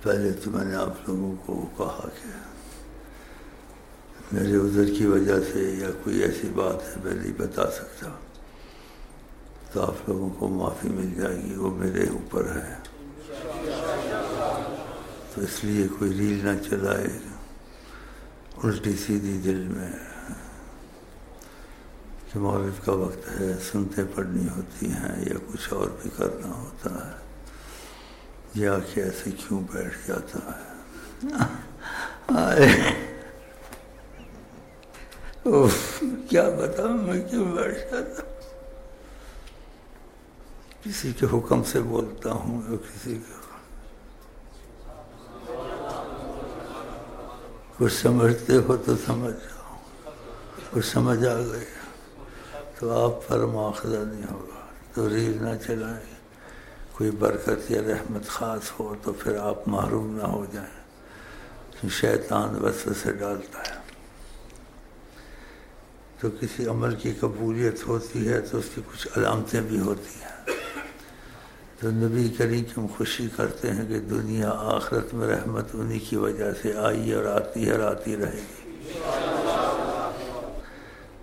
پہلے تو میں نے آپ لوگوں کو کہا کہ میرے عذر کی وجہ سے یا کوئی ایسی بات ہے میں نہیں بتا سکتا، تو آپ لوگوں کو معافی مل جائے گی، وہ میرے اوپر ہے۔ تو اس لیے کوئی ریل نہ چلائے الٹی سیدھی دل میں کہ مغرب کا وقت ہے، سنتیں پڑھنی ہوتی ہیں یا کچھ اور بھی کرنا ہوتا ہے، یہ آنکھیں ایسے کیوں بیٹھ جاتا ہے؟ کیا بتاؤں میں کیوں بیٹھ جاتا ہوں؟ کسی کے حکم سے بولتا ہوں یا کسی کے کچھ سمجھتے ہو تو سمجھ جاؤ، کچھ سمجھ آ گئے تو آپ پر مواخذہ نہیں ہوگا، تو ریل نہ چلائیں۔ کوئی برکت یا رحمت خاص ہو تو پھر آپ محروم نہ ہو جائیں، شیطان وسوسے ڈالتا ہے۔ تو کسی عمل کی قبولیت ہوتی ہے تو اس کی کچھ علامتیں بھی ہوتی ہیں، تو نبی کریم کی ہم خوشی کرتے ہیں کہ دنیا آخرت میں رحمت انہی کی وجہ سے آئی اور آتی ہے اور آتی رہے گی،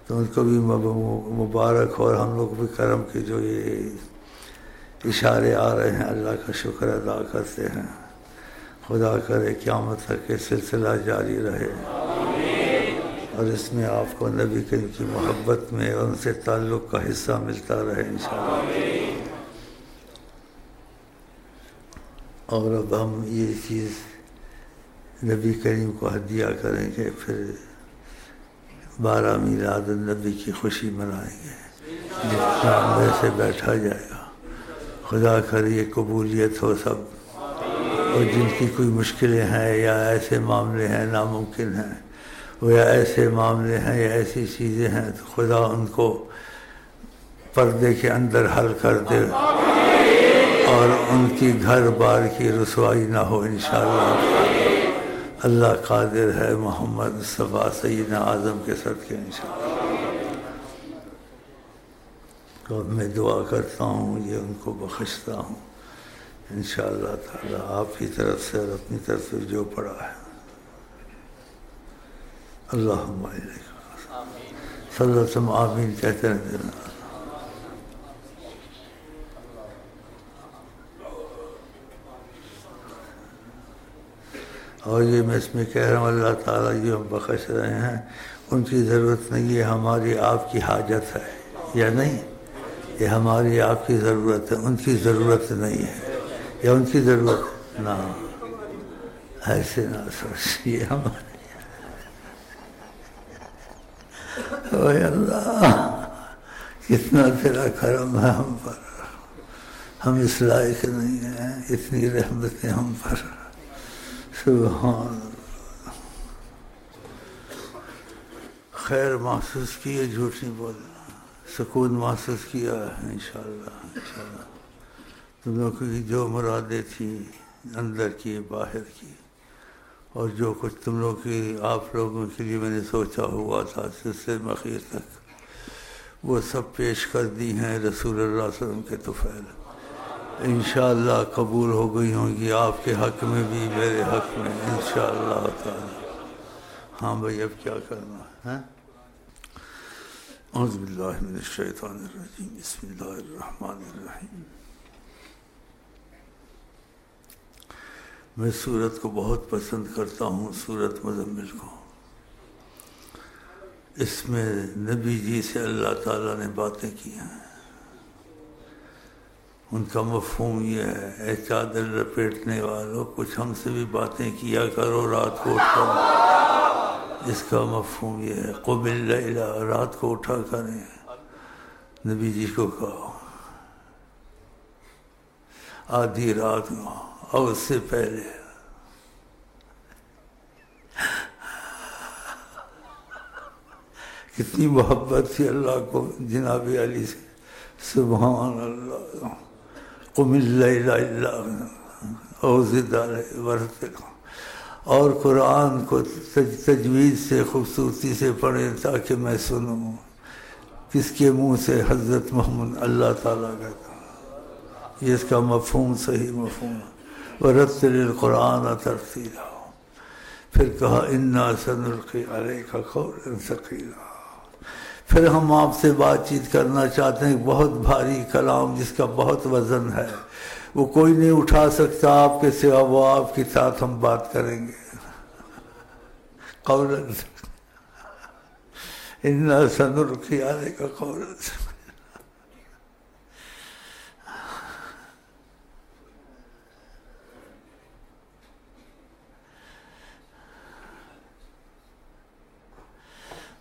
تو ان کو بھی مبارک، اور ہم لوگ بھی کرم کے جو یہ اشارے آ رہے ہیں اللہ کا شکر ادا کرتے ہیں۔ خدا کرے قیامت تک یہ سلسلہ جاری رہے، اور اس میں آپ کو نبی کریم کی محبت میں ان سے تعلق کا حصہ ملتا رہے انشاءاللہ۔ اور اب ہم یہ چیز نبی کریم کو ہدیہ کریں گے، پھر 12 میلاد النبی کی خوشی منائیں گے، جتنا اندر سے بیٹھا جائے گا۔ خدا کرے یہ قبولیت ہو سب، اور جن کی کوئی مشکلیں ہیں یا ایسے معاملے ہیں ناممکن ہیں، وہ یا ایسے معاملے ہیں یا ایسی چیزیں ہیں، تو خدا ان کو پردے کے اندر حل کر دے، اور ان کی گھر بار کی رسوائی نہ ہو انشاءاللہ۔ اللہ قادر ہے، محمد مصطفیٰ سیدنا اعظم کے صدقے انشاءاللہ۔ تو میں دعا کرتا ہوں، یہ ان کو بخشتا ہوں انشاءاللہ تعالی، آپ کی طرف سے اور اپنی طرف سے جو پڑھا ہے۔ اللہم علیکم صلی اللہ علیہ وسلم، آمین کہتے ہیں۔ اور یہ میں اس میں کہہ رہا ہوں، اللہ تعالیٰ جو ہم بخش رہے ہیں ان کی ضرورت نہیں ہے، ہماری آپ کی حاجت ہے، یا نہیں؟ یہ ہماری آپ کی ضرورت ہے، ان کی ضرورت نہیں ہے، یا ان کی ضرورت نہ، ایسے نہ سوچیے ہمارے۔ اوہ اللہ، کتنا تیرا کرم ہے ہم پر، ہم اس لائق نہیں ہیں، اتنی رحمتیں ہم پر، سبحان اللہ۔ خیر محسوس کیے، جھوٹ نہیں بولنا، سکون محسوس کیا ہے انشاءاللہ۔ انشاءاللہ تم لوگوں کی جو مرادیں تھیں اندر کی باہر کی، اور جو کچھ تم لوگ کی آپ لوگوں کے لیے میں نے سوچا ہوا تھا سلسلے مخیر تک، وہ سب پیش کر دی ہیں رسول اللہ صلی اللہ علیہ وسلم کے طفیل، انشاءاللہ قبول ہو گئی ہوں گی، آپ کے حق میں بھی میرے حق میں انشاءاللہ تعالی۔ ہاں بھائی اب کیا کرنا ہے؟ اعوذ باللہ من الشیطان الرجیم، بسم اللہ الرحمن الرحیم۔ میں سورت کو بہت پسند کرتا ہوں، سورت مزمل کو۔ اس میں نبی جی سے اللہ تعالیٰ نے باتیں کی ہیں، ان کا مفہوم یہ ہے، اے چادر لپیٹنے والوں، کچھ ہم سے بھی باتیں کیا کرو رات کو اٹھ کر۔ اس کا مفہوم یہ ہے، قم اللیل، رات کو اٹھا کریں، نبی جی کو کہو آدھی رات کو اور اس سے پہلے۔ کتنی محبت تھی اللہ کو جناب علی سے، سبحان اللہ۔ قم اللیل الا او زد علیہ ورتل، اور قرآن کو تجوید سے خوبصورتی سے پڑھیں تاکہ میں سنوں کس کے منہ سے، حضرت محمد اللہ تعالیٰ کا۔ یہ اس کا مفہوم صحیح مفہوم ہے۔ ورتل القرآن ترتیلا. پھر کہا انا سنلقی علیک قولا ثقیلا. پھر ہم آپ سے بات چیت کرنا چاہتے ہیں، بہت بھاری کلام جس کا بہت وزن ہے، وہ کوئی نہیں اٹھا سکتا آپ کے سوا، وہ آپ کے ساتھ ہم بات کریں گے. قولا انا سنلقی علیک قولا ثقیلا.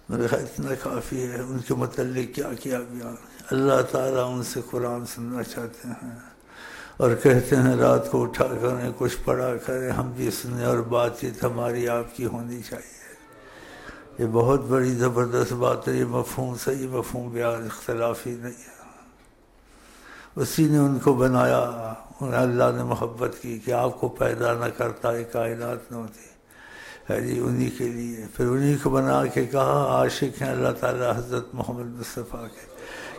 میرے خیال اتنا کافی ہے. ان کے متعلق کیا کیا بیان. اللہ تعالیٰ ان سے قرآن سننا چاہتے ہیں اور کہتے ہیں رات کو اٹھا کریں، کچھ پڑھا کریں، ہم بھی سنیں اور بات چیت ہماری آپ کی ہونی چاہیے. یہ بہت بڑی زبردست بات ہے. یہ مفہوم صحیح مفہوم بیان اختلافی نہیں ہے. اسی نے ان کو بنایا. انہیں اللہ نے محبت کی کہ آپ کو پیدا نہ کرتا، یہ کائنات نہ ہوتی ہے جی، انہی کے لیے. پھر انہی کو بنا کے کہا عاشق ہیں اللہ تعالیٰ حضرت محمد مصطفیٰ کے،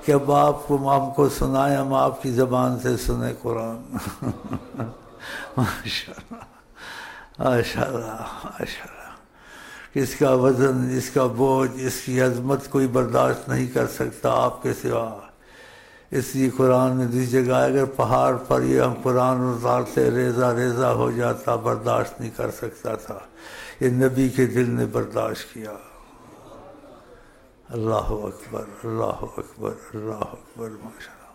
کہ اب آپ کو ہم کو سنائیں، ہم آپ کی زبان سے سنیں قرآن. ماشاء اللہ ماشاء اللہ ماشاء اللہ. اس کا وزن، اس کا بوجھ، اس کی عظمت کوئی برداشت نہیں کر سکتا آپ کے سوا. اس لیے قرآن میں دوسری جگہ اگر پہاڑ پر یہ ہم قرآن اتارتے ریزہ ریزہ ہو جاتا، برداشت نہیں کر سکتا تھا. یہ نبی کے دل نے برداشت کیا. اللہ اکبر اللہ اکبر اللہ اکبر. ماشاء اللہ.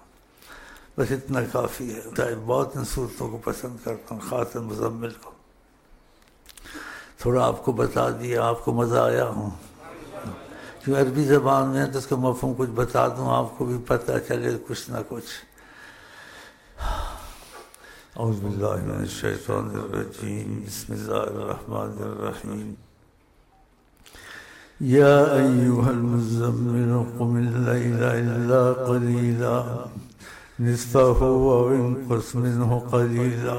بس اتنا کافی ہے. بہت ان صورتوں کو پسند کرتا ہوں، خاص مزمل کو. تھوڑا آپ کو بتا دیا، آپ کو مزہ آیا ہوں کیوں عربی زبان میں ہے تو اس کا مفہوم کچھ بتا دوں، آپ کو بھی پتہ چلے کچھ نہ کچھ. اعوذ باللہ من الشیطان الرجیم. بسم اللہ الرحمن الرحیم. یا ایہا المزمل قم اللیل الا قلیلا نصفہ او انقص منہ قلیلا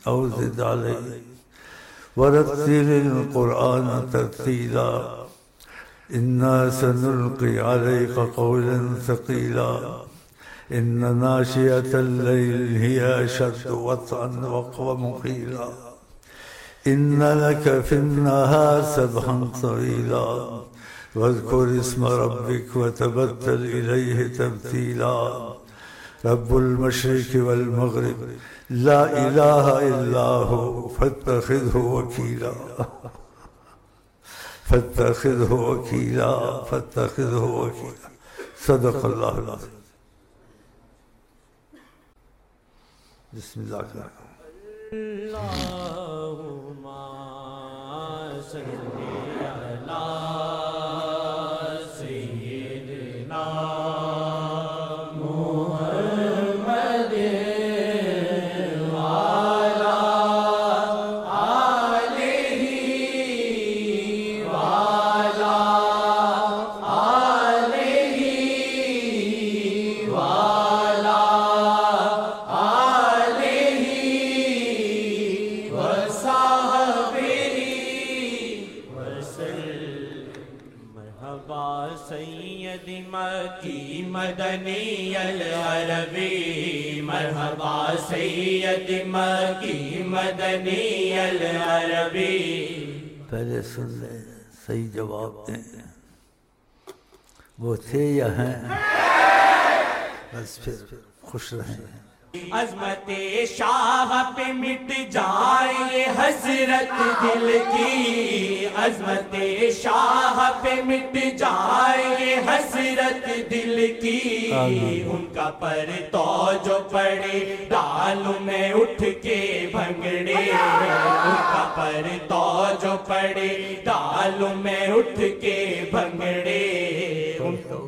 او زد علیہ ورتل القرآن ترتیلا. انا سنلقی علیک قولا ثقیلا. ان ناشئة الليل هي أشد وطئا وأقوم قيلا. إن لك في النهار سبحا طويلا واذكر اسم ربك وتبتل إليه تبتيلا. رب المشرق والمغرب لا إله إلا هو فاتخذه وكيلا فاتخذه وكيلا فاتخذه وكيلا. صدق الله العظيم. بسم اللہ الرحمن اللہم صلی علی سیدنا محمد وعلی آلہ وعلی سیدی مکی مدنی العربی. مرحبا سیدی مکی مدنی العربی. پہلے سن لیں، صحیح جواب دیں. وہ تھے یا ہیں؟ بس پھر خوش رہیں. عظمت شاہ پہ مٹ جائے حسرت دل کی. عظمت شاہ پہ مٹ جائے حسرت دل کی. ان کا پر تو جو پڑے ڈالوں میں اٹھ کے بھنگڑے. ان کا پر تو جو پڑے ڈالوں میں اٹھ کے بھنگڑے. ان کو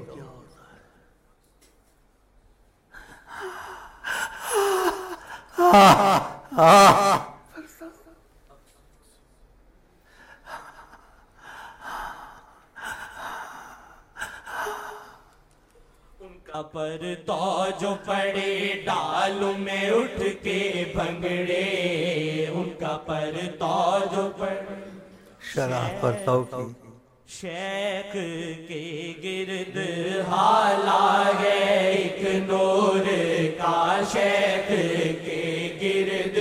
کا پر تو جو پڑے ڈالوں میں اٹھ کے بھنگڑے. ان کا پر تو جو پڑے شرح پر تو کی. شیخ کے گرد حالا ہے ایک نور کا. شیخ کے گرد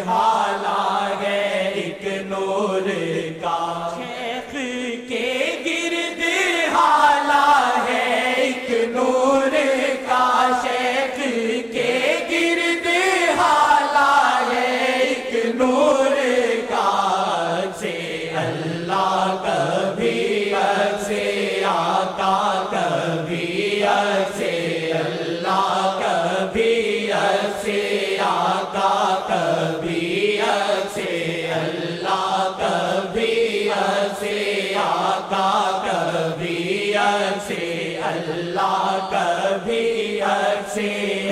حالا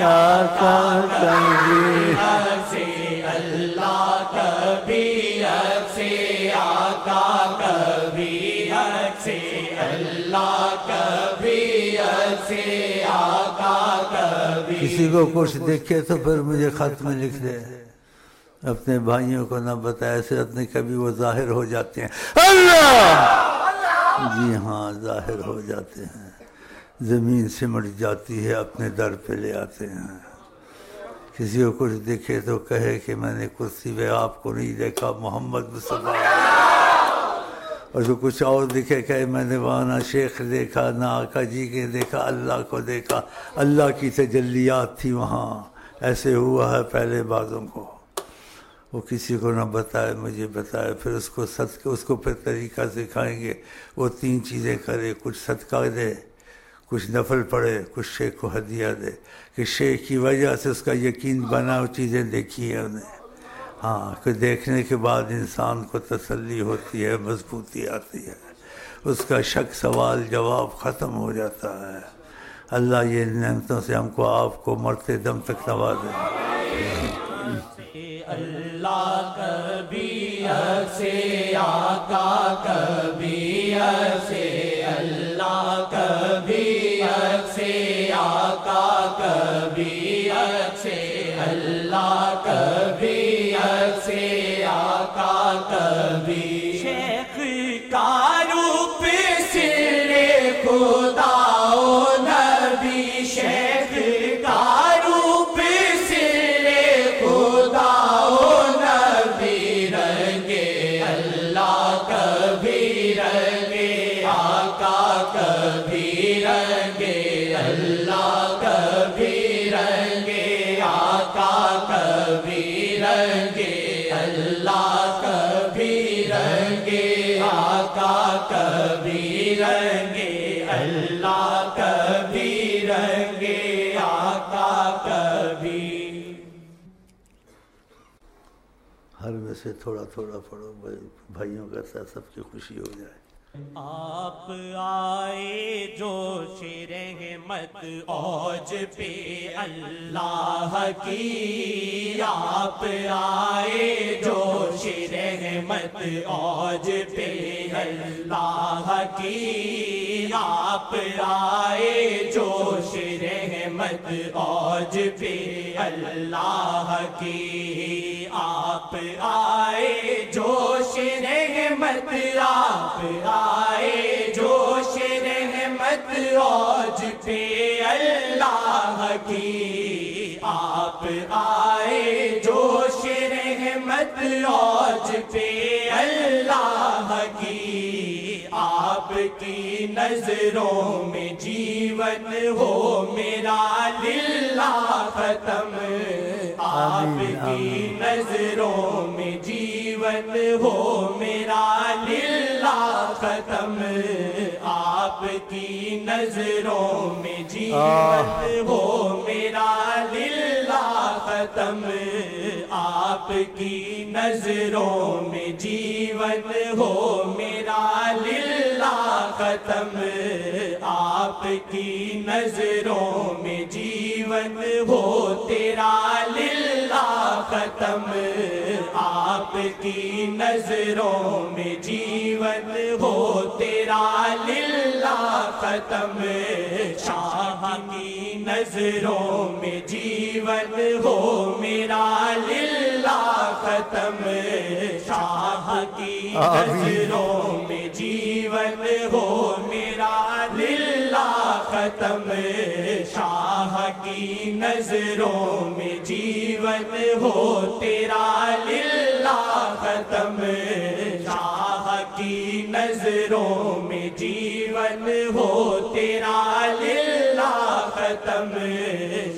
آقا کبھی سے اللہ کبھی سے آقا کبھی سے اللہ کبھی سے آقا کبھی. کسی کو کچھ دیکھے تو پھر مجھے خط میں لکھ دے. اپنے بھائیوں کو نہ بتایا صرف نے کبھی وہ ظاہر ہو جاتے ہیں. اللہ جی ہاں ظاہر ہو جاتے ہیں. زمین سمٹ جاتی ہے اپنے در پہ لے آتے ہیں. کسی کو کچھ دیکھے تو کہے کہ میں نے کرسی پہ آپ کو نہیں دیکھا محمد مصطفیٰ. اور جو کچھ اور دکھے کہ میں نے وہاں نہ شیخ دیکھا نہ آقا جی کے دیکھا اللہ کو دیکھا. اللہ کی تجلیات تھی وہاں. ایسے ہوا ہے پہلے بازوں کو. وہ کسی کو نہ بتائے مجھے بتائے. پھر اس کو پھر طریقہ سکھائیں گے. وہ 3 چیزیں کرے. کچھ صدقہ دے, کچھ نفل پڑھے, کچھ شیخ کو ہدیہ دے. کہ شیخ کی وجہ سے اس کا یقین بنا وہ چیزیں دیکھی ہیں انہیں. ہاں کہ دیکھنے کے بعد انسان کو تسلی ہوتی ہے, مضبوطی آتی ہے. اس کا شک سوال جواب ختم ہو جاتا ہے. اللہ یہ نعمتوں سے ہم کو آپ کو مرتے دم تک نوازے. اللہ کبھی سے آقا کبھی سے اللہ کبھی سے آقا کبھی سے اللہ کبھی سے آقا کبھی. شیخ کا روپ سر خدا و نبی. شیخ کا روپ سر خدا و نبی. رنگے اللہ کبھی رنگے آقا کبھی رنگے اللہ کبھی رنگے آقا کبھی رنگے اللہ کبھی رنگے آقا کبھی رنگے اللہ کبھی رنگے آقا کبھی. ہر میں سے تھوڑا تھوڑا پڑھو بھائیوں کا سب کی خوشی ہو جائے. آپ آئے جوش رحمت اوج پہ اللہ کی. آپ آئے جوش رحمت اوج پہ اللہ کی. آپ آئے جوش رحمت اوج پہ اللہ کی. آپ آئے جوش رحمت آپ آئے جوش رحمت اوج پہ اللہ کی. آپ آئے جوش رحمت اوج پہ اللہ کی. آپ کی نظروں میں جیون ہو میرا للہ ختم. آپ کی نظروں میں جیون ہو میرا للہ ختم. آپ کی نظروں میں جیون ہو میرا للہ ختم. آپ کی نظروں میں جیون ہو میرا للہ ختم. آپ کی نظروں میں جیون ہو تیرا للہ ختم. آپ کی نظروں میں جیون ہو تیرا للہ ختم. شاہ کی نظروں میں جیون ہو میرا للہ ختم. شاہ کی نظروں میں جیون ہو میرا للہ ختم. شاہ کی نظروں میں جیون ہو تیرا للہ ختم. شاہ کی نظروں میں جیون ہو تیرا للہ ختم.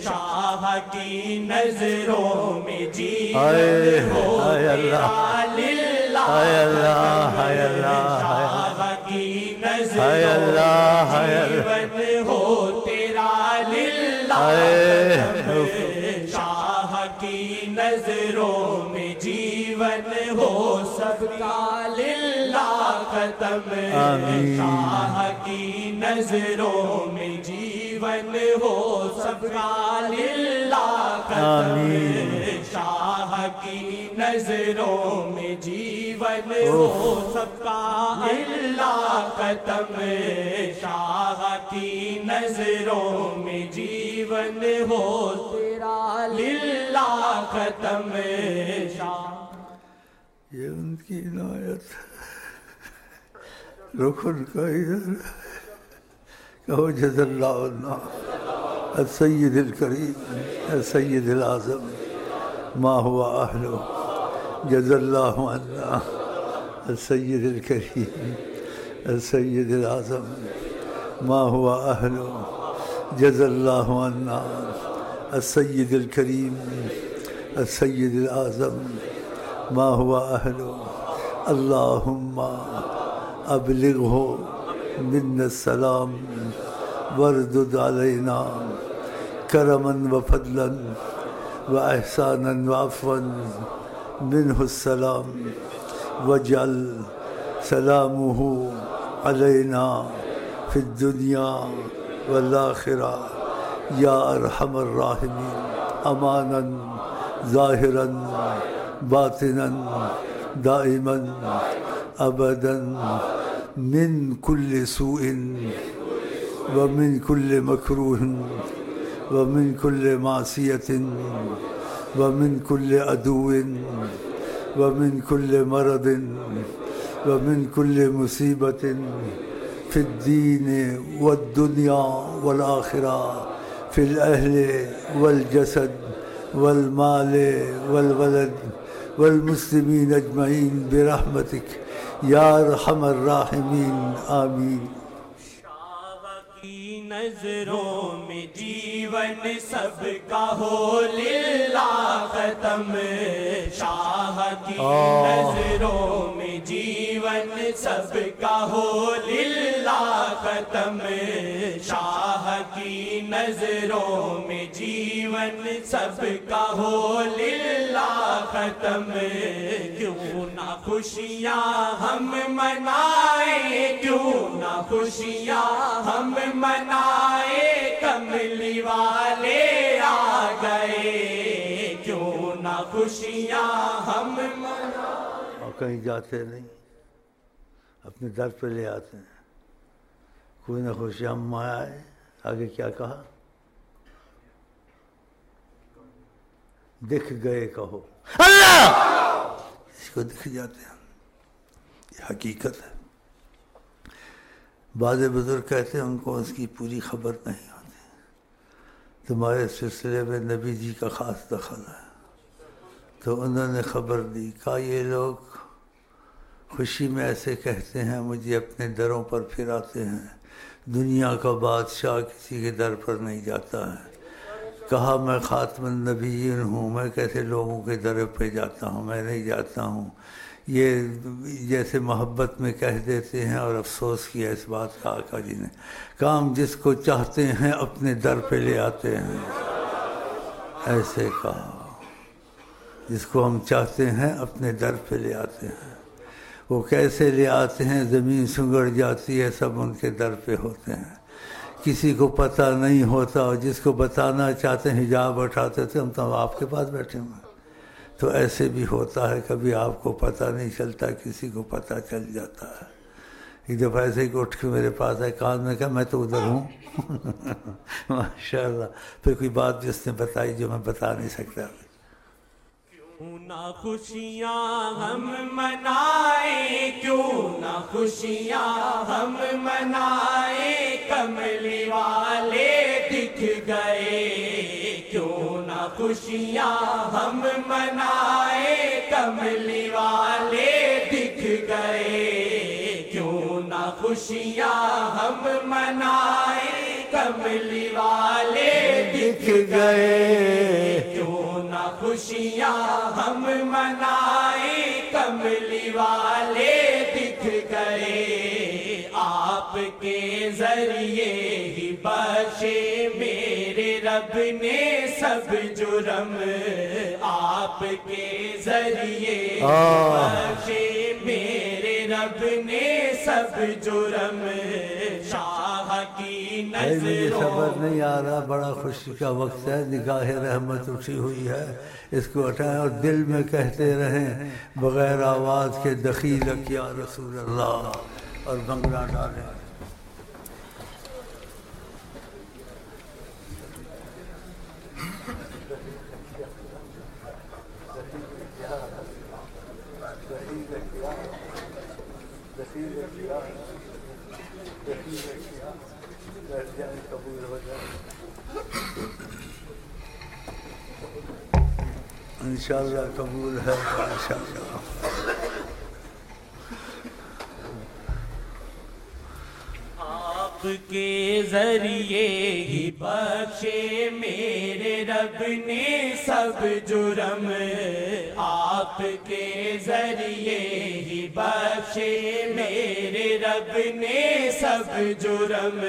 شاہ کی نظروں میں جیون ہو تیرا للہ ختم. شاہ کی نظروں میں جیون ہو تیرا للہ ختم. شاہ کی نظروں میں جیون ہو سب کا للہ ختم. شاہ کی نظروں میں جیون جیون ہو سب کا للہ ختم شاہ کی نظروں میں جیون ہو سب کا للہ ختم شاہ کی نظروں میں جیون ہو تیرا للہ ختم شاہ. یہ ان کی عنایت رکن کا ادھر کہو جزا اللہ عنا السید الکریم السید العظم ما هو اہلہ جزا اللہ عنا السید الکریم السید العظم ما هو اہلہ جزا اللہ عنا السید الکریم السید العظم ما هو اہلہ اللہم ابلغه منا السلام واردد علینا کرما وفضلا واحسانا وعفوا منه السلام واجعل سلامه علينا في الدنيا والآخرة يا أرحم الراحمين أمانا ظاهرا باطنا دائما أبدا من كل سوء ومن كل مكروه ومن كل معصية ومن كل عدو ومن كل مرض ومن كل مصيبة في الدين والدنيا والآخرة في الأهل والجسد والمال والولد والمسلمين أجمعين برحمتك یا ارحم الراحمین آمین. شاہ کی نظروں میں جیون سب کا ہو للہ ختم شاہ کی نظروں میں جیون سب کا ہو للہ ختم شاہ کی نظروں میں جیون سب کا ہو للہ ختم. کیوں نہ خوشیاں ہم منائیں کیوں نہ خوشیاں ہم منائیں کملی والے آ گئے کیوں نہ خوشیاں ہم منائیں. اور کہیں جاتے نہیں اپنے در پہ لے آتے ہیں کوئی نہ خوشیاں ہم آئے. آگے کیا کہا؟ دکھ گئے کہو اللہ. اس کو دکھ جاتے ہیں یہ حقیقت ہے. بعض بزرگ کہتے ہیں ان کو اس کی پوری خبر نہیں ہوتی. تمہارے سلسلے میں نبی جی کا خاص دخل ہے تو انہوں نے خبر دی. کہا یہ لوگ خوشی میں ایسے کہتے ہیں مجھے اپنے دروں پر پھراتے ہیں. دنیا کا بادشاہ کسی کے در پر نہیں جاتا ہے. کہا میں خاتم النبیین ہوں میں کیسے لوگوں کے در پہ جاتا ہوں میں نہیں جاتا ہوں. یہ جیسے محبت میں کہہ دیتے ہیں اور افسوس کیا اس بات کا آقا جی نے. کام جس کو چاہتے ہیں اپنے در پہ لے آتے ہیں. ایسے کہا جس کو ہم چاہتے ہیں اپنے در پہ لے آتے ہیں. وہ کیسے لے آتے ہیں؟ زمین سنگڑ جاتی ہے سب ان کے در پہ ہوتے ہیں. کسی کو پتہ نہیں ہوتا اور جس کو بتانا چاہتے ہیں حجاب اٹھاتے تھے ہم تو آپ کے پاس بیٹھے ہوئے. تو ایسے بھی ہوتا ہے کبھی آپ کو پتہ نہیں چلتا کسی کو پتہ چل جاتا ہے. ایک دفعہ ایسے ہی اٹھ کے میرے پاس آئے کان میں کہا میں تو ادھر ہوں ماشاء اللہ. پھر کوئی بات بھی اس نے بتائی جو میں بتا نہیں سکتا. کیوں نہ خوشیاں ہم منائیں کیوں نہ خوشیاں ہم منائیں کملی والے دکھ گئے کیوں نہ خوشیاں ہم منائیں کملی والے دکھ گئے کیوں نہ خوشیاں ہم منائیں کملی والے دکھ گئے کیوں نہ خوشیاں ہم منائیں کملی والے دکھ گئے. آپ کے ذریعے ہی بخشے میرے رب نے سب جرم آپ کے ذریعے بخشے میرے رب نے سب جرم. شاہ کی مجھے صبر نہیں آ رہا، بڑا خوشی کا وقت ہے، نگاہ رحمت اٹھی ہوئی ہے، اس کو اٹھائیں اور دل میں کہتے رہیں بغیر آواز کے دخیلک یا رسول اللہ، اور بنگلہ ڈالیں۔ انشاءاللہ قبول ہے انشاءاللہ۔ آپ کے ذریعے ہی بخشے میرے رب نے سب جرم، آپ کے ذریعے ہی بخشے میرے رب نے سب جرم،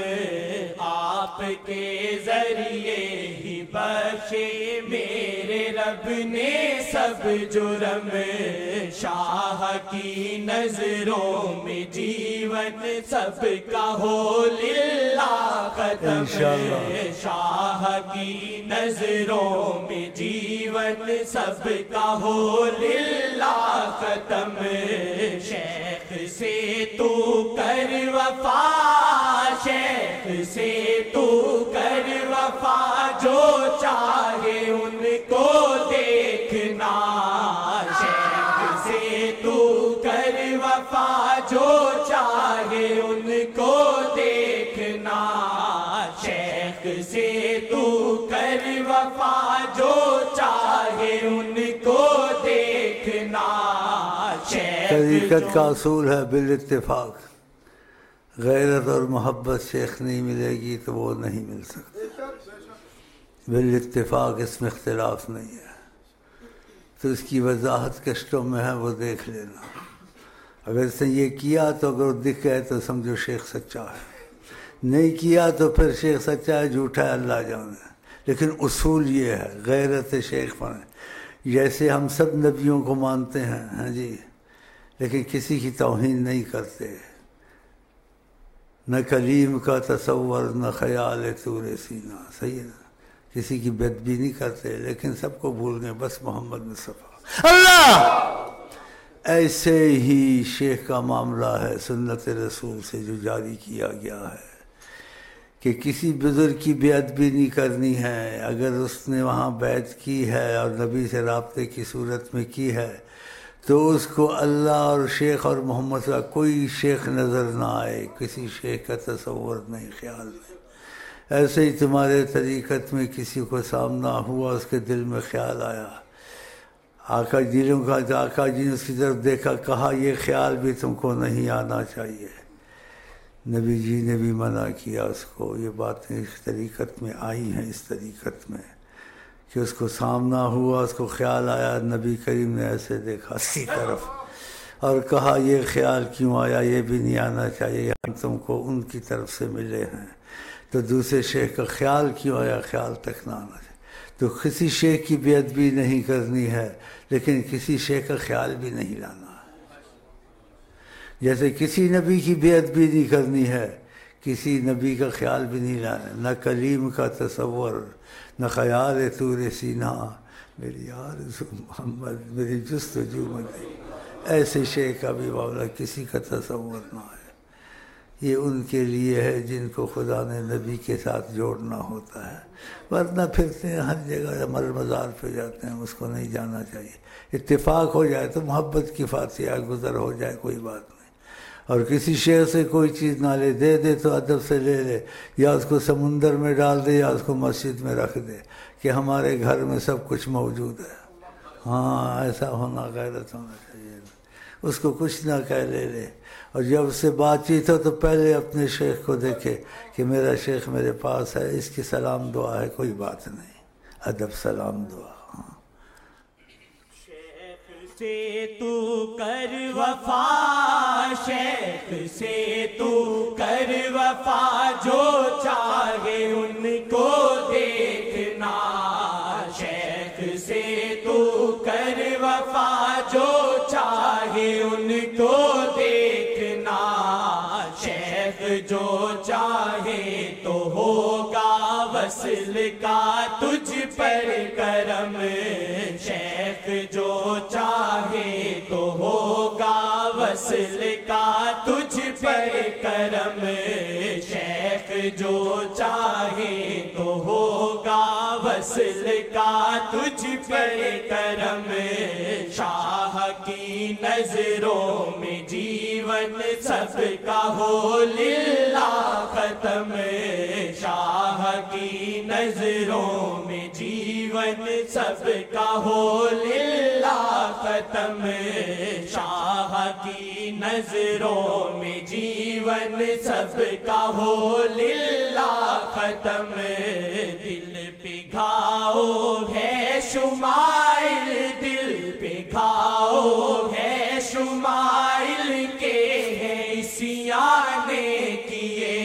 آپ کے ذریعے ہی بخشے میرے رب نے سب جرم، شاہ کی نظروں میں جیون سب کا ہو للہ ختم، شاہ کی نظروں میں جیون سب کا ہو للہ ختم، شیخ سے تو کر وفا، شیخ سے تو کر وفا، جو چاہے ان کو دیکھنا، شیخ سے تو کر وفا، جو چاہے ان کو دیکھنا، شیخ سے تو کر وفا، جو چاہے ان کو دیکھنا، طریقت کا اصول ہے بالاتفاق، غیرت اور محبت شیخ نہیں ملے گی تو وہ نہیں مل سکتی، بالاتفاق، اس میں اختلاف نہیں ہے، تو اس کی وضاحت کشتوں میں ہے، وہ دیکھ لینا، اگر اس نے یہ کیا تو اگر دکھ گئے تو سمجھو شیخ سچا ہے، نہیں کیا تو پھر شیخ سچا ہے جھوٹا ہے اللہ جانے، لیکن اصول یہ ہے غیرت شیخ پر، جیسے ہم سب نبیوں کو مانتے ہیں ہاں جی، لیکن کسی کی توہین نہیں کرتے، نہ کلیم کا تصور نہ خیال طور سینہ، صحیح ہے نا، کسی کی بدبی نہیں کرتے، لیکن سب کو بھول گئے بس محمد مصطفیٰ اللہ۔ ایسے ہی شیخ کا معاملہ ہے سنت رسول سے جو جاری کیا گیا ہے کہ کسی بزرگ کی بے ادبی نہیں کرنی ہے، اگر اس نے وہاں بیعت کی ہے اور نبی سے رابطے کی صورت میں کی ہے تو اس کو اللہ اور شیخ اور محمد کا کوئی شیخ نظر نہ آئے، کسی شیخ کا تصور نہیں، خیال نہیں۔ ایسے ہی تمہارے طریقت میں کسی کو سامنا ہوا، اس کے دل میں خیال آیا، آقا دلوں کا، آقا جی نے اس کی طرف دیکھا، کہا یہ خیال بھی تم کو نہیں آنا چاہیے، نبی جی نے بھی منع کیا اس کو، یہ باتیں اس طریقت میں آئی ہیں، اس طریقت میں کہ اس کو سامنا ہوا، اس کو خیال آیا، نبی کریم نے ایسے دیکھا اس کی طرف اور کہا یہ خیال کیوں آیا، یہ بھی نہیں آنا چاہیے، ہم تم کو ان کی طرف سے ملے ہیں، تو دوسرے شیخ کا خیال کیوں آیا، خیال تک نہ آنا چاہیے، تو کسی شیخ کی بے ادبی نہیں کرنی ہے، لیکن کسی شیخ کا خیال بھی نہیں لانا ہے، جیسے کسی نبی کی بے ادبی نہیں کرنی ہے، کسی نبی کا خیال بھی نہیں لانا، نہ کلیم کا تصور نہ خیال طور سینہ، میری آرزو محمد میری جستجو مدی، ایسے شیخ کا بھی معاملہ کسی کا تصور نہ ہے، یہ ان کے لیے ہے جن کو خدا نے نبی کے ساتھ جوڑنا ہوتا ہے، ورنہ پھرتے ہیں ہر جگہ، مر مزار پہ جاتے ہیں، اس کو نہیں جانا چاہیے، اتفاق ہو جائے تو محبت کی فاتحہ گزر ہو جائے کوئی بات نہیں، اور کسی شیخ سے کوئی چیز نہ لے، دے دے تو ادب سے لے لے، یا اس کو سمندر میں ڈال دے یا اس کو مسجد میں رکھ دے کہ ہمارے گھر میں سب کچھ موجود ہے، ہاں ایسا ہونا، غیرت ہونا چاہیے، اس کو کچھ نہ کہہ لے لے، اور جب اس سے بات چیت ہو تو پہلے اپنے شیخ کو دیکھے کہ میرا شیخ میرے پاس ہے، اس کی سلام دعا ہے، کوئی بات نہیں، ادب سلام دعا، سے تو کر وفا، شیخ سے تو کر وفا، جو چاہے ان کو دیکھنا، شیخ سے تو کر وفا، جو چاہے ان کو دیکھنا، شیخ جو چاہے تو وصل کا تجھ پر کرم، شیخ جو چاہے تو ہوگا وصل کا تجھ پر کرم، شیخ جو چاہے تو ہوگا وصل کا تجھ پر کرم، شاہ کی نظروں میں جیون سب کا ہو للہ ختم، شاہ کی نظروں میں جیون سب کا ہو للہ ختم، شاہ کی نظروں میں جیون سب کا ہو للہ ختم، دل پہ گھاؤ ہے شمائل، دل پہ گھاؤ ہے شمائل کے ہیں سیانے کیے،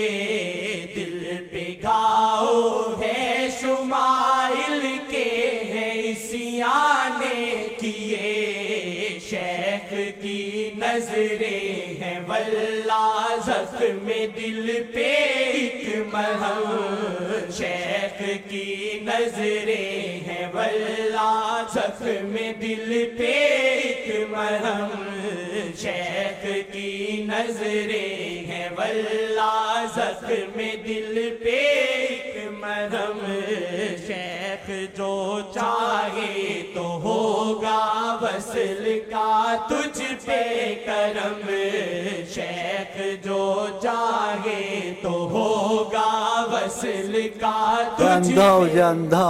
دل پہ گھاؤ ہے شمائل کے ہیں سیانے کیے، شیخ کی نظریں ہیں واللہ زخم دل پہ ایک مرہم، شیخ کی نظریں ہیں واللہ زخم دل پہ ایک مرہم، شیخ کی نظریں ہیں واللہ زخم دل پہ ایک مرہم، شیخ جو چاہے تو ہوگا وصل کا تجھ پہ کرم، شیخ جو چاہے تو ہوگا وصل کا تجھ اندھا ہو جا اندھا.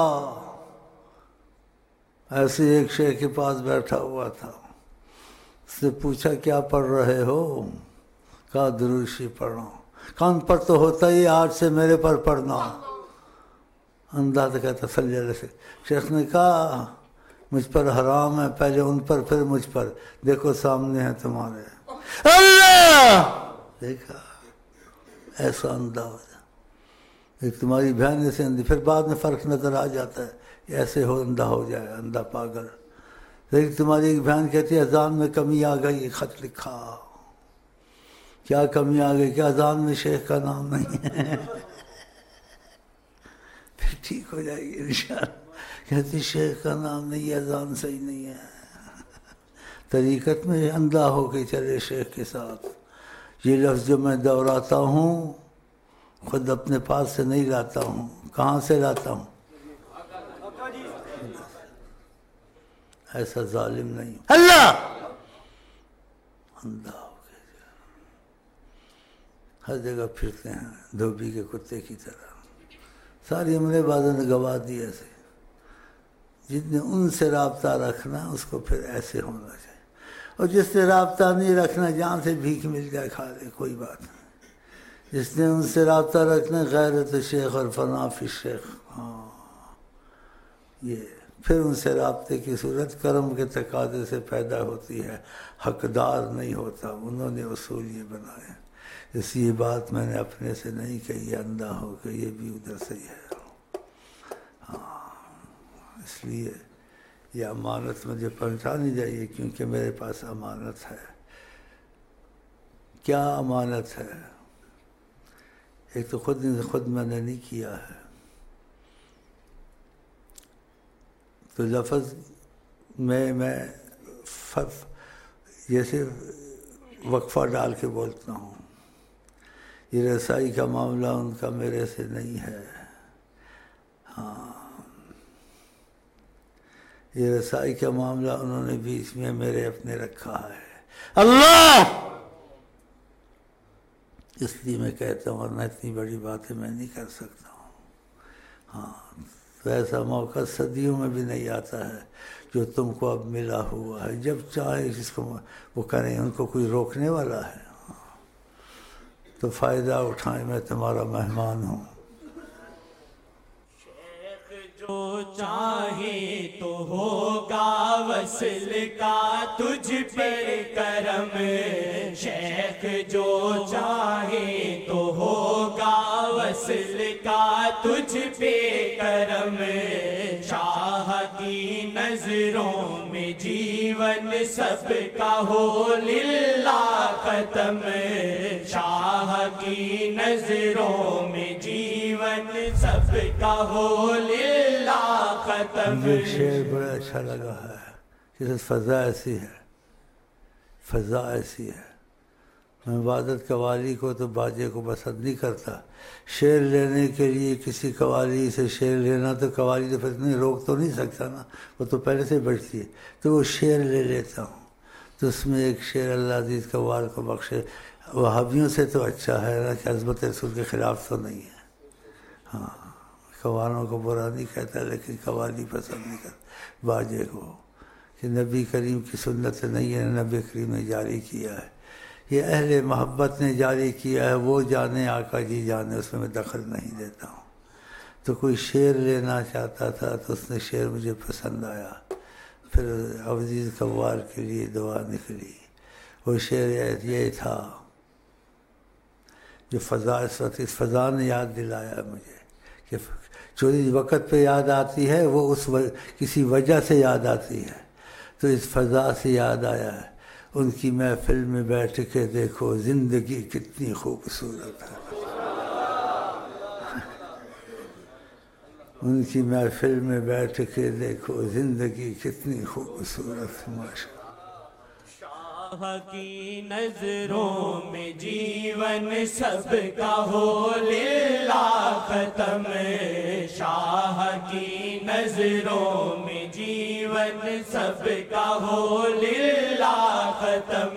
ایسے ایک شیخ کے پاس بیٹھا ہوا تھا، اس نے پوچھا کیا پڑھ رہے ہو؟ کہا درود شریف پڑھ رہا ہوں. کان پر تو ہوتا ہی، آج سے میرے پر پڑھنا. اندھا تو کہتا سلجھے سے. شیخ نے کہا مجھ پر حرام ہے، پہلے ان پر پھر مجھ پر، دیکھو سامنے ہے تمہارے. اللہ دیکھا ایسا اندھا ہو جائے. ایک تمہاری بہن سے اندھی، پھر بعد میں فرق نظر آ جاتا ہے ایسے ہو اندھا ہو جائے، اندھا پاگل. ایک تمہاری ایک بہن کہتی ہے اذان میں کمی آ گئی، خط لکھا. کیا کمی آ گئی؟ کہ اذان میں شیخ کا نام نہیں ہے. پھر ٹھیک ہو جائے گی انشاءاللہ. کہتی شیخ کا نام نہیں ہے، اذان صحیح نہیں ہے. طریقت میں اندھا ہو کے چلے شیخ کے ساتھ. یہ لفظ جو میں دہراتا ہوں خود اپنے پاس سے نہیں لاتا ہوں. کہاں سے لاتا ہوں؟ ایسا ظالم نہیں اللہ. اندھا ہو کے ہر جگہ پھرتے ہیں دھوبی کے کتے کی طرح. ساری عمر بازوں نے گوا دی ایسے. جتنے ان سے رابطہ رکھنا اس کو پھر ایسے ہونا چاہیے، اور جس سے رابطہ نہیں رکھنا جہاں سے بھیک مل جائے کھا لے، کوئی بات نہیں. جس نے ان سے رابطہ رکھنا غیرت شیخ اور فنا فی شیخ. ہاں یہ پھر ان سے رابطے کی صورت کرم کے تقاضے سے پیدا ہوتی ہے، حقدار نہیں ہوتا. انہوں نے اصول یہ بنائے. اس یہ بات میں نے اپنے سے نہیں کہی اندھا ہو کہ یہ بھی ادھر سے ہی ہے. اس لیے یہ امانت مجھے پہنچانی چاہیے، کیونکہ میرے پاس امانت ہے. کیا امانت ہے؟ ایک تو خود میں نے نہیں کیا ہے، تو لفظ میں جیسے وقفہ ڈال کے بولتا ہوں. یہ رسائی کا معاملہ ان کا میرے سے نہیں ہے. ہاں یہ رسائی کا معاملہ انہوں نے بیچ میں میرے اپنے رکھا ہے. اللہ اس لیے میں کہتا ہوں، ورنہ اتنی بڑی باتیں میں نہیں کر سکتا ہوں. ہاں تو ایسا موقع صدیوں میں بھی نہیں آتا ہے جو تم کو اب ملا ہوا ہے. جب چاہے جس کو وہ کریں، ان کو کوئی روکنے والا ہے؟ تو فائدہ اٹھائیں، میں تمہارا مہمان ہوں. جو چاہے تو ہوگا وصل کا تجھ پر کرم، شیخ جو چاہے تو ہوگا وصل کا تجھ پہ کرم، شاہ شاہ کی نظروں میں جیون سب کا ہو للہ ختم، شاہ کی نظروں میں جیون سب کا ہو للہ ختم۔ یہ شعر بڑا اچھا لگا ہے کہ فضا ایسی ہے، فضا ایسی ہے۔ میں عبادت قوالی کو تو باجے کو پسند نہیں کرتا، شعر لینے کے لیے کسی قوالی سے شعر لینا تو قوالی تو پھر نہیں روک تو نہیں سکتا نا، وہ تو پہلے سے بجتی ہے، تو وہ شعر لے لیتا ہوں۔ تو اس میں ایک شعر اللہ عزیز قوال کو بخشے، وہابیوں سے تو اچھا ہے نا کہ عظمت رسول کے خلاف تو نہیں ہے۔ ہاں قوالوں کو برا نہیں کہتا، لیکن قوالی پسند نہیں کرتا باجے کو، کہ نبی کریم کی سنت نہیں ہے، نبی کریم نے جاری کیا ہے، یہ اہل محبت نے جاری کیا ہے، وہ جانے آقا جی جانے، اس میں میں دخل نہیں دیتا ہوں۔ تو کوئی شعر لینا چاہتا تھا تو اس نے شعر مجھے پسند آیا، پھر عزیز قوال کے لیے دعا نکلی۔ وہ شعر یہ تھا جو فضا اس فضا نے یاد دلایا مجھے کہ جو وقت پہ یاد آتی ہے وہ اس کسی وجہ سے یاد آتی ہے، تو اس فضا سے یاد آیا ہے۔ ان کی محفل میں بیٹھ کے دیکھو زندگی کتنی خوبصورت ہے، ان کی محفل میں بیٹھ کے دیکھو زندگی کتنی خوبصورت ہے، ماشاءاللہ۔ شاہ کی نظروں میں جیون سب کا ہو للہ ختم، شاہ کی نظروں میں جیون سب کا ہو للہ ختم،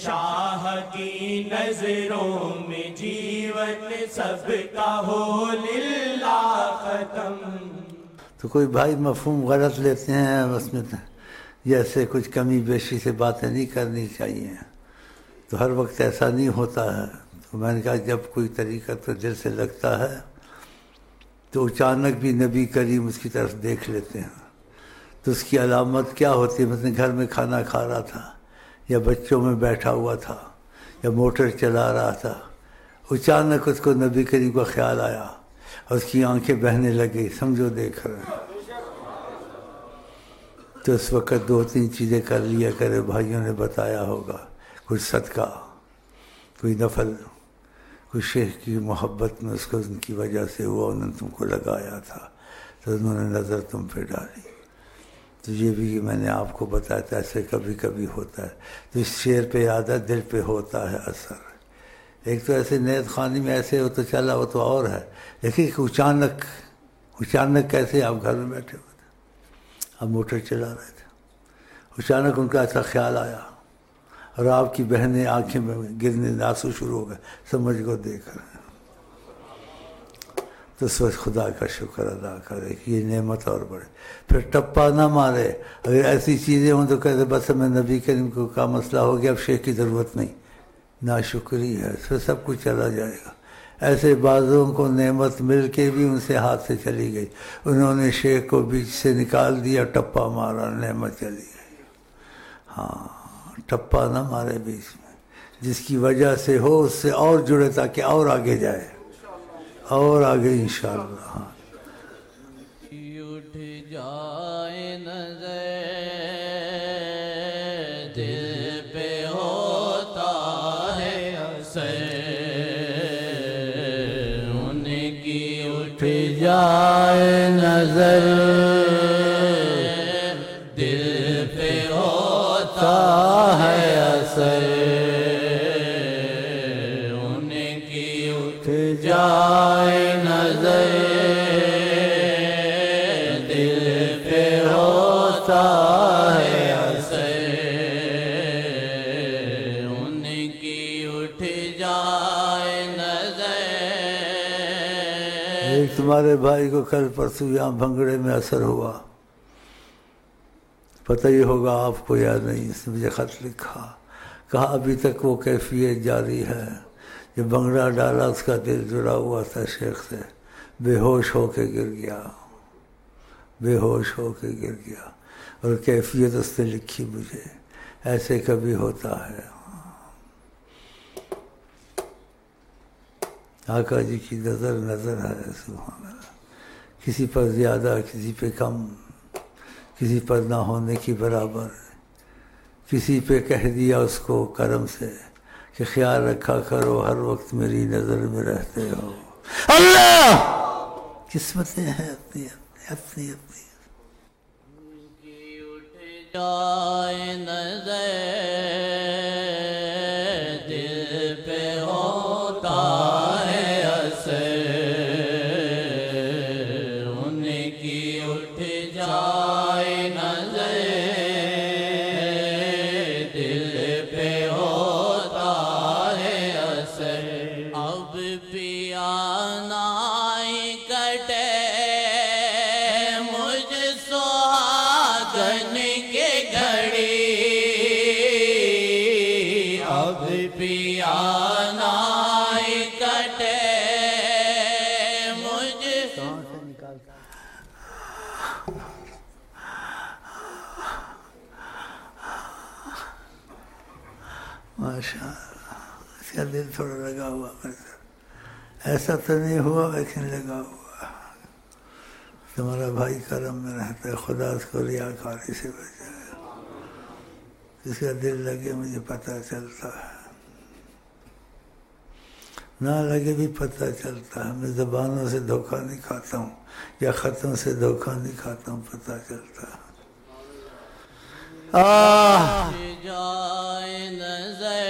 شاہ کی نظروں میں جیون سب کا ہو للہ ختم۔ تو کوئی بھائی مفہوم غلط لیتے ہیں، اس میں جیسے کچھ کمی بیشی سے باتیں نہیں کرنی چاہیے، تو ہر وقت ایسا نہیں ہوتا ہے۔ تو میں نے کہا جب کوئی طریقہ تو دل سے لگتا ہے تو اچانک بھی نبی کریم اس کی طرف دیکھ لیتے ہیں، تو اس کی علامت کیا ہوتی ہے؟ مثلا گھر میں کھانا کھا رہا تھا یا بچوں میں بیٹھا ہوا تھا یا موٹر چلا رہا تھا، اچانک اس کو نبی کریم کا خیال آیا اور اس کی آنکھیں بہنے لگی، سمجھو دیکھ رہے ہیں، تو اس وقت دو تین چیزیں کر لیا کرے، بھائیوں نے بتایا ہوگا، کچھ صدقہ، کوئی نفل، کوئی شیخ کی محبت میں اس کو ان کی وجہ سے ہوا، انہوں نے تم کو لگایا تھا تو انہوں نے نظر تم پہ ڈالی۔ تو یہ بھی میں نے آپ کو بتایا تھا، ایسے کبھی کبھی ہوتا ہے، تو اس شعر پہ یاد ہے، دل پہ ہوتا ہے اثر۔ ایک تو ایسے نیت خانی میں ایسے ہو تو چلا وہ تو اور ہے، لیکن اچانک کیسے آپ گھر میں بیٹھے ہوئے تھے، آپ موٹر چلا رہے تھے، اچانک ان کا ایسا خیال آیا اور آپ کی بہنیں آنکھیں میں گرنے آنسو شروع ہو گئے، سمجھ کو دیکھ رہے ہیں، تو اس وقت خدا کا شکر ادا کرے کہ یہ نعمت اور بڑھے، پھر ٹپا نہ مارے۔ اگر ایسی چیزیں ہوں تو کہتے بس میں نبی کریم کو کا مسئلہ ہو گیا، اب شیخ کی ضرورت نہیں، ناشکری ہے، پھر سب کچھ چلا جائے گا۔ ایسے بعضوں کو نعمت مل کے بھی ان سے ہاتھ سے چلی گئی، انہوں نے شیخ کو بیچ سے نکال دیا، ٹپا مارا، نعمت چلی گئی۔ ہاں ٹپا نہ مارے بیچ میں، جس کی وجہ سے ہو اس سے اور جڑے تاکہ اور آگے جائے، اور آگے انشاءاللہ۔ ہاں اٹھ جائے نظر دل پہ ہوتا ہے اثر، ان کی اٹھ جائے نظر دل پہ ہوتا ہے اثر، ان کی اٹھ جائے نظر دل پہ ہوتا ہے اثر، ان کی اٹھ جائے نظر۔ ایک تمہارے بھائی کو کل پرسوں یہاں بھنگڑے میں اثر ہوا، پتہ ہی ہوگا آپ کو یا نہیں، اس نے مجھے خط لکھا، کہا ابھی تک وہ کیفیت جاری ہے، جب بھنگڑا ڈالا اس کا دل جڑا ہوا تھا شیخ سے، بے ہوش ہو کے گر گیا، بے ہوش ہو کے گر گیا، اور کیفیت اس نے لکھی مجھے، ایسے کبھی ہوتا ہے۔ آقا جی کی نظر ہے، سبحان اللہ، کسی پر زیادہ، کسی پہ کم، کسی پر نہ ہونے کی برابر، کسی پہ کہہ دیا اس کو کرم سے کہ خیال رکھا کرو ہر وقت میری نظر میں رہتے ہو۔ اللہ قسمتیں ہیں اپنی اپنی اپنی اپنی۔ اٹھ جائے نظر دل پہ ہوتا ہے اثر، ان کی اٹھ جائے نظر دل پہ ہوتا ہے اثر، اب پیا نائی کٹے مجھ سہاگن کے گھڑی، اب پیا نائی کٹے مجھ ماشاء اللہ، اس کا دل تھوڑا لگا ہوا میرے ساتھ، ایسا تو نہیں ہوا لیکن لگا ہوا۔ تمہارا بھائی کرم میں رہتا ہے، خدا اس کو ریاکاری سے بچائے، اس کا دل لگے مجھے پتہ چلتا ہے، نہ لگے بھی پتہ چلتا ہے۔ میں زبانوں سے دھوکہ نہیں کھاتا ہوں یا خطوں سے دھوکہ نہیں کھاتا ہوں، پتہ چلتا ہے۔ جائے نظر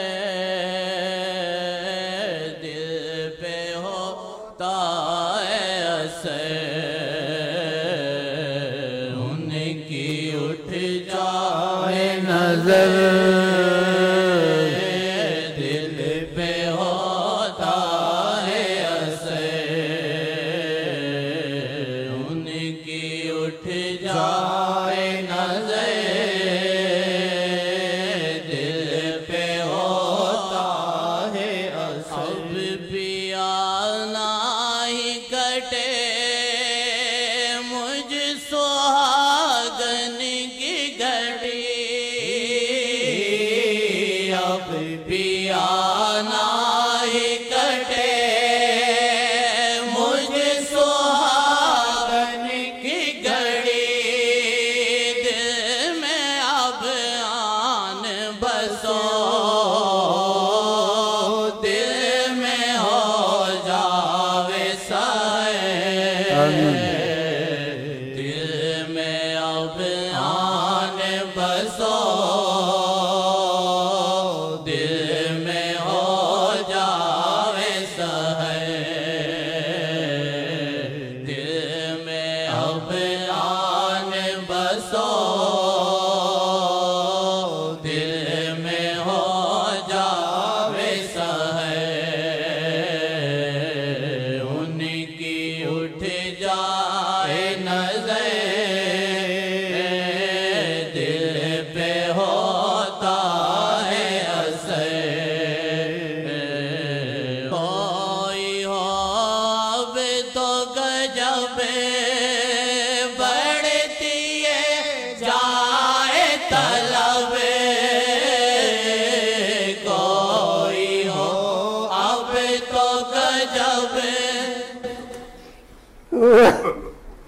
دل پہ ہوتا ہے اثر، ان کی اٹھ جائے نظر دل پہ ہوتا ہے اثر، ان کی اٹھ جائے نظر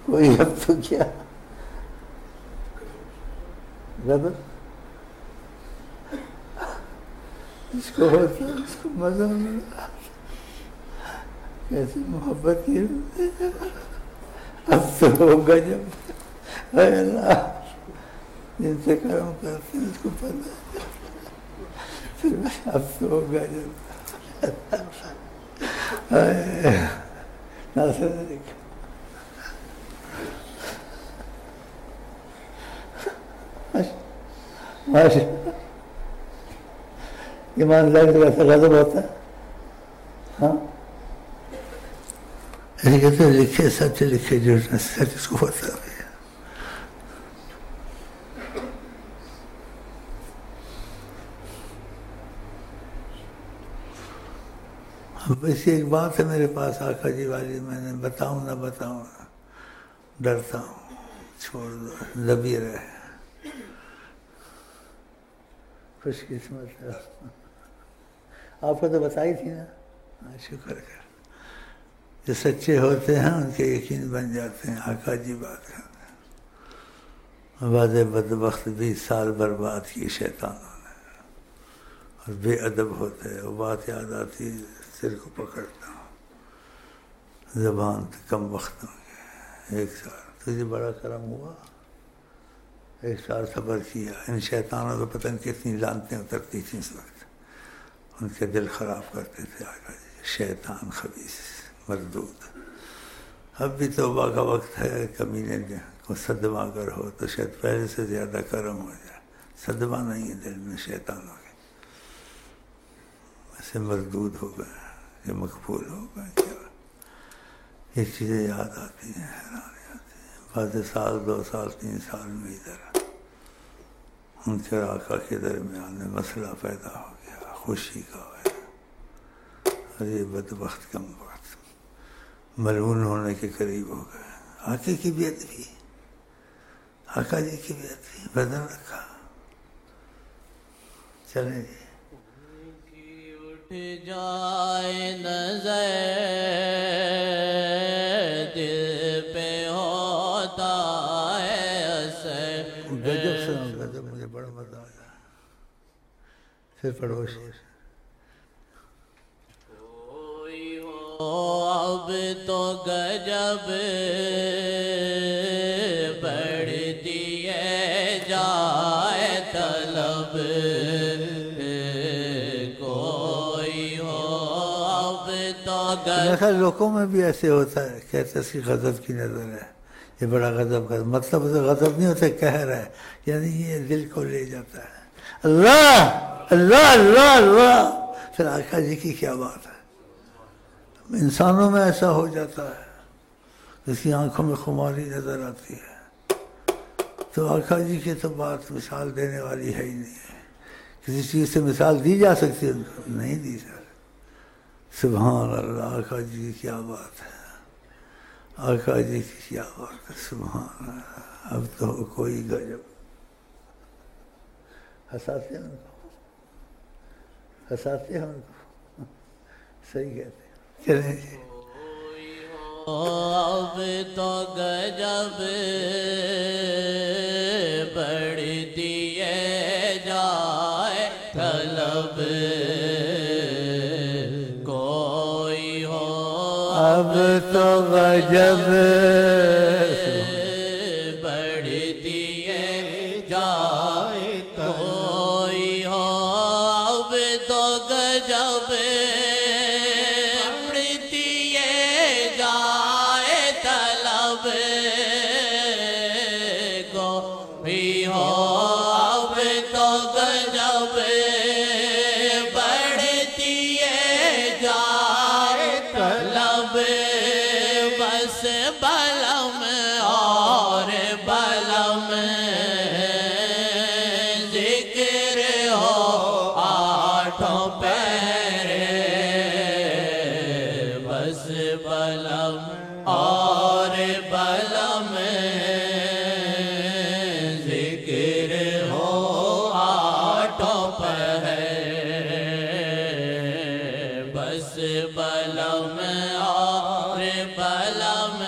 کوئی اب تو کیا ربط اس کو ہوتا ہے، اس کو مزہ ملا، کیسی محبت کی اب تو ہوگا جب اے اللہ جن سے کرم کرتے اس کو پتہ پھر اب تو ہوگا جب ناصر نے دیکھا ایمانداری سے ایسا غضب ہوتا ہے، ہاں ایسے کہتے ہیں لکھے سچ لکھے جھوٹ نہ، سچ اس کو ہوتا ہے۔ ویسے ایک بات ہے میرے پاس آقا جی والی، میں نے بتاؤں نہ بتاؤں، ڈرتا ہوں، چھوڑ دو، دبی رہے، خوش قسمت ہے۔ آپ کو تو بتائی تھی نا، شکر کر جو سچے ہوتے ہیں ان کے یقین بن جاتے ہیں. آقا جی بات کرتے ہیں بعد بدبخت 20 سال برباد کی شیطانوں نے اور بے ادب ہوتے ہیں. وہ بات یاد آتی ہے سر کو پکڑتا ہوں زبان تو کم وقت ہوں گے. 1 سال تجھے بڑا کرم ہوا 1 سال صبر کیا. ان شیطانوں کو پتہ نہیں کتنی لعنتیں اترتی تھیں اس وقت. ان کے دل خراب کرتے تھے آقا جی. شیطان خبیث مردود. اب بھی توبہ کا وقت ہے. کمینے کو صدمہ اگر ہو تو شاید پہلے سے زیادہ کرم ہو جائے. صدمہ نہیں ہے دل میں شیطانوں کے. ایسے مردود ہو گئے کہ مقبول ہو گئے. کیا یہ چیزیں یاد آتی ہیں حیرانی آتی ہیں. بعد 1 سال 2 سال 3 سال میں ادھر ان کے آقا کے درمیان میں مسئلہ پیدا ہو گیا خوشی کا ہے. اور یہ بدبخت کم وقت ملعون ہونے کے قریب ہو گئے. آقا کی بیعت بھی آقا جی کی بیعت بھی بدل رکھا. چلیں جی. اٹھ جائے نظر دل پہ ہوتا ہے اثر. گجب سنا گجب مجھے بڑا مزہ آیا. پھر پڑوس اب تو گجب بڑھتی ہے جائے طلب کوئی ہو. اب تو گجب لوگوں میں بھی ایسے ہوتا ہے. کہتے اس کی غضب کی نظر ہے. یہ بڑا غضب کا مطلب غضب نہیں ہوتا قہر ہے. یعنی یہ دل کو لے جاتا ہے. اللہ اللہ اللہ اللہ. پھر آقا جی کی کیا بات ہے. انسانوں میں ایسا ہو جاتا ہے. اس کی آنکھوں میں خماری نظر آتی ہے. تو آقا جی کی تو بات مثال دینے والی ہے ہی نہیں ہے. کسی چیز سے مثال دی جا سکتی ہے ان کو نہیں دی جا سکتی. سبحان اللہ. آقا جی کی کیا بات ہے. آقا جی کی کیا بات ہے. سبحان اللہ. اب تو کوئی گجب. ہنساتے ہیں ان کو ہنساتے ہیں ان کو. صحیح کہتے ہیں. چلیں جی. اب تو گجب بڑھتی ہے جائے طلب کوئی ہو. اب تو غجب بڑھتی ہے جائے کوئی ہو. اب تو گجب بلم اور بلم ذکر ہو آٹھوں پیرے. بس بلم اور بلم ذکر ہو آٹھوں پیرے. بس بلم اور بلم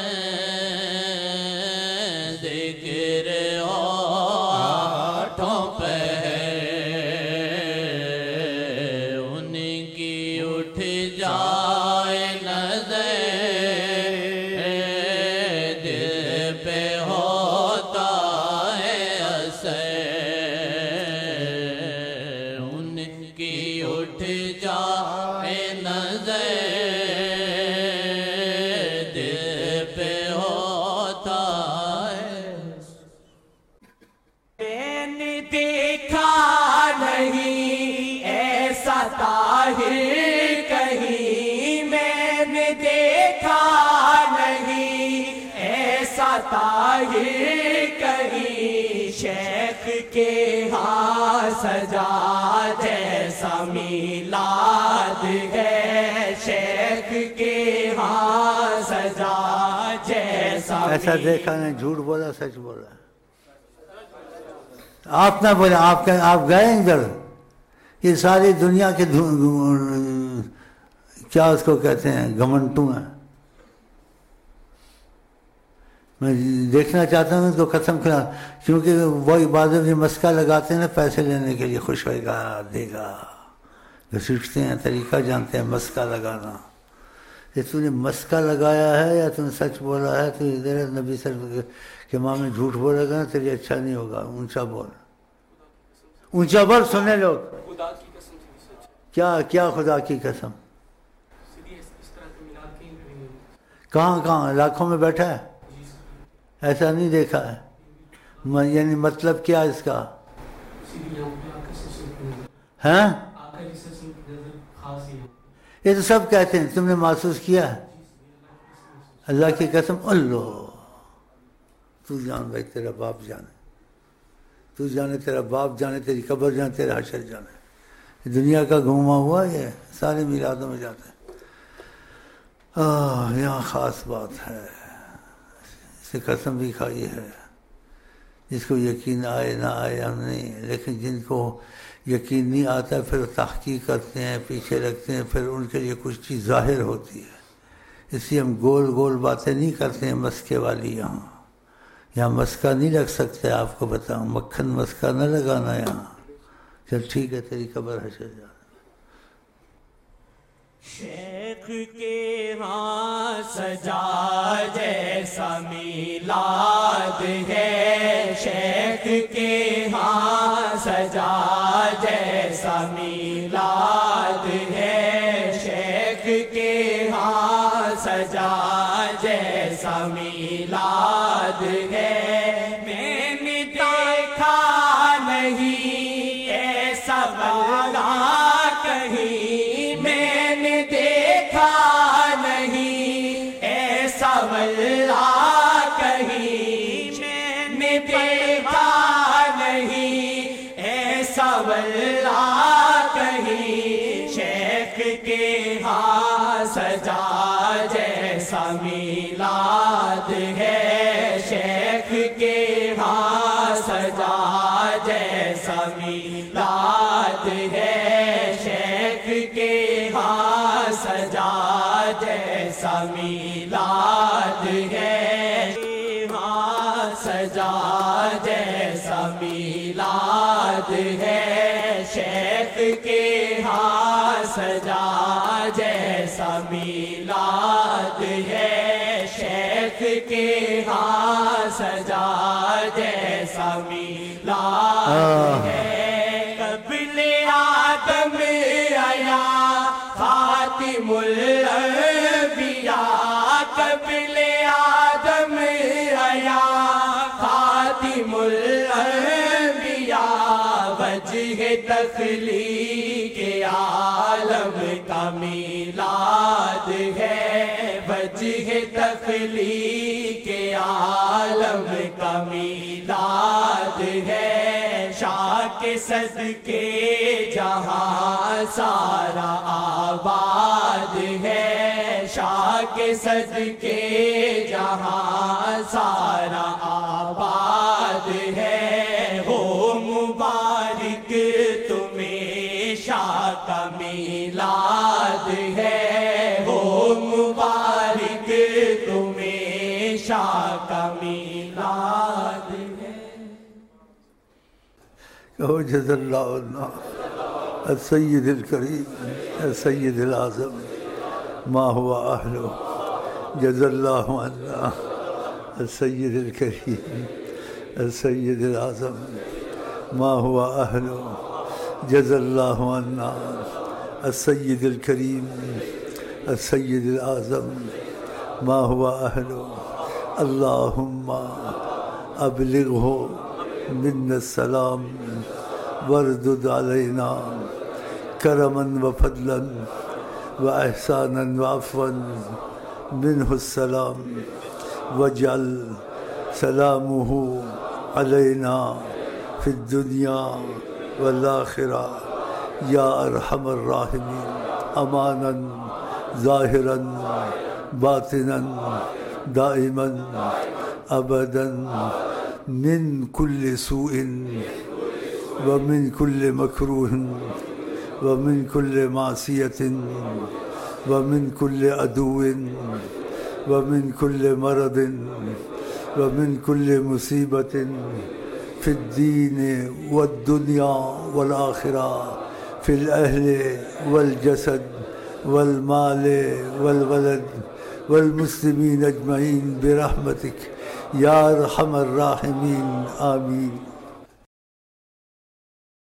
ذکر ہو آٹھوں پہر. ان کی اٹھ جائے نظر دل پہ ہوتا ہے اثر. ان کی اٹھ جائے نظر کہیں میں نے دیکھا نہیں ایسا طاہر کہیں. شیخ کے ہاں سجا جیسا میلاد ہے. شیخ کے ہاں سجا جیسا ایسا دیکھا نہیں. جھوٹ بولا سچ بولا. آپ نہ بولے. آپ گئے ادھر. یہ ساری دنیا کے کیا اس کو کہتے ہیں گھمنٹو ہیں. میں دیکھنا چاہتا ہوں تو قسم کھلا، کیونکہ وہی بعض بھی مسکا لگاتے ہیں نا پیسے لینے کے لیے، خوش ہوئے گا دے گا، جو سیکھتے ہیں طریقہ جانتے ہیں مسکا لگانا. یہ تو نے مسکا لگایا ہے یا تم نے سچ بولا ہے تو ادھر نبی صلی اللہ علیہ وسلم کے ماں میں جھوٹ بولے گا نا تیرے اچھا نہیں ہوگا. اونچا بول، اونچا بول، سنے لوگ. کیا خدا کی قسم؟ کہاں لاکھوں میں بیٹھا ہے؟ ایسا نہیں دیکھا ہے. یعنی مطلب کیا اس کا ہے؟ یہ تو سب کہتے ہیں، تم نے محسوس کیا ہے؟ اللہ کی قسم. اللہ تو جان بھائی، تیرا باپ جانے، تو جانے، تیرا باپ جانے، تیری قبر جانے، تیرا حشر جانے. دنیا کا گھوما ہوا یہ سارے میلادوں میں جاتے ہیں. یہاں خاص بات ہے، اس سے قسم بھی کھائی ہے. جس کو یقین آئے نہ آئے ہم نہیں، لیکن جن کو یقین نہیں آتا پھر تحقیق کرتے ہیں، پیچھے رکھتے ہیں، پھر ان کے لیے کچھ چیز ظاہر ہوتی ہے. اس لیے ہم گول باتیں نہیں کرتے ہیں مسکے والی. یہاں مسکا نہیں رکھ سکتے، آپ کو بتاؤں، مکھن مسکا نہ لگانا یہاں. چل ٹھیک ہے، تیری قبر حشر جا. شیخ کے ہاں سجا جیسا میلاد ہے، شیخ کے ہاں سجا جیسا میلاد ہے، شیخ کے ہاں سجا جیسا میلاد ہے. میں نے دیکھا نہیں ایسا والا کہیں، میں نے دیکھا نہیں ایسا والا کہیں، میں نے دیکھا نہیں ایسا والا کہیں. شیخ کے ہاں سجا جیسا میلاد ہے، شیخ کے ہاں سجا جیسا میلاد ہے، شیخ کے ہاں سجا جیسا میلاد ہے، ہاں سجا جیسا میلاد ہے، شیخ کے ہاں سجا جیسا میلاد ہے، شیخ کے ہاں سجا جیسا میلاد ہے. قبل آدم آیا خاتم الانبیاء، قبل آدم آیا خاتم الانبیاء، وجہ تخلیق عالم کا میلاد ہے، وجہ تخلیق عالم کا میلاد ہے. شاہ کے صدقے جہاں سارا آباد ہے، شاہ کے صدقے جہاں سارا آباد ہے. ہو مبارک تمہیں شاہ کا میلاد ہے، ہو مبارک تمہیں شاہ کا میلاد ہے. کہو جزا اللہ عنا السید الکریم السید العظم ما هو اہلہ، جزا اللہ عنا السید الکریم السید العظم ما هو اہلہ، جزا اللہ عنا السید الکریم السید العظم ما هو اہلہ. اللہم ابلغہ منا السلام واردد علینا کرما وفضلا واحسانا وعفوا منہ السلام، واجعل سلامہ علینا فی الدنیا والآخرہ یا ارحم الراحمین، امانا ظاہرا باطنا دائما ابدا من کل سوء ومن کل مکروہ ومن کل معصیت ومن کل عدو ومن کل مرض ومن كل مصيبة في الدين والدنيا والآخرة، في الأهل والجسد والمال والولد والمسلمين أجمعين برحمتك يا أرحم الراحمين، آمين.